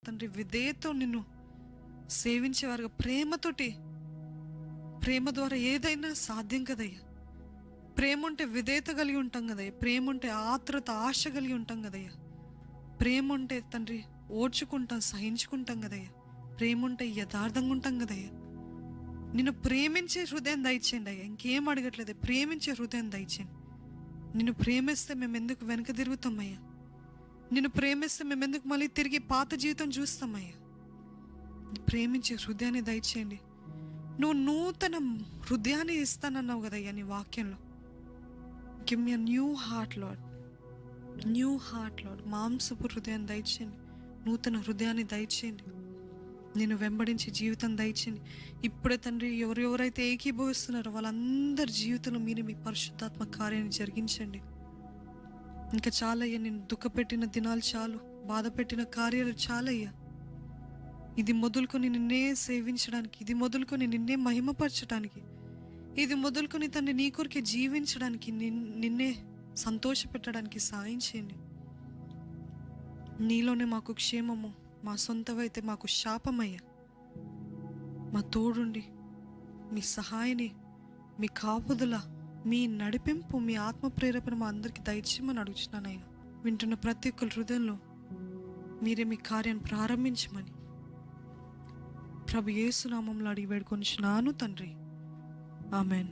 తండ్రి విధేయతో నిన్ను సేవించేవారుగా ప్రేమతోటి, ప్రేమ ద్వారా ఏదైనా సాధ్యం కదయ్యా. ప్రేమ ఉంటే విధేయత కలిగి ఉంటాం కదయ్యా. ప్రేమ ఉంటే ఆత్రుత, ఆశ కలిగి ఉంటాం కదయ్యా. ప్రేమ ఉంటే తండ్రి ఓర్చుకుంటాం, సహించుకుంటాం కదయ్యా. ప్రేమ ఉంటే యథార్థంగా ఉంటాం కదయ్యా. నిన్ను ప్రేమించే హృదయం దయచేయండి అయ్యా. ఇంకేం అడగట్లేదు, ప్రేమించే హృదయం దయచేయండి. నిన్ను ప్రేమిస్తే మేము ఎందుకు వెనక తిరుగుతామయ్యా? నిన్ను ప్రేమిస్తే మేము ఎందుకు మళ్ళీ తిరిగి పాత జీవితం చూస్తామయ్యా? ప్రేమించే హృదయాన్ని దయచేయండి. నువ్వు నూతన హృదయాన్ని ఇస్తానన్నావు కదయ్యా నీ వాక్యంలో. Give me new heart lord, new heart lord. మాంసపు హృదయాన్ని దయచేయండి, నూతన హృదయాన్ని దయచేయండి. నేను వెంబడించే జీవితం దయచేయండి. ఇప్పుడే తండ్రి ఎవరెవరైతే ఏకీభవిస్తున్నారో వాళ్ళందరి జీవితంలో మీరు మీ పరిశుద్ధాత్మ కార్యాన్ని జరిగించండి. ఇంకా చాలయ్యా, నేను దుఃఖపెట్టిన దినాలు చాలు, బాధ పెట్టిన కార్యాలు చాలయ్యా. ఇది మొదలుకొని నిన్నే సేవించడానికి, ఇది మొదలుకొని నిన్నే మహిమపరచడానికి, ఇది మొదలుకొని తండ్రి నీ కొరికే జీవించడానికి, నిన్నే సంతోషపెట్టడానికి సాయం చేయండి. నీలోనే మాకు క్షేమము, మా సొంతమైతే మాకు శాపమయ్యా. మా తోడుండి మీ సహాయాన్ని, మీ కాపుదల, మీ నడిపింపు, మీ ఆత్మ ప్రేరేపణ మా అందరికీ దయచేయమని అడుగుతున్నానయ్యా. వింటున్న ప్రతి ఒక్కరి హృదయంలో మీరే మీ కార్యాన్ని ప్రారంభించమని ప్రభు యేసు నామములో అడిగి వేడుకొనిచున్నాను తండ్రి. ఆమెన్.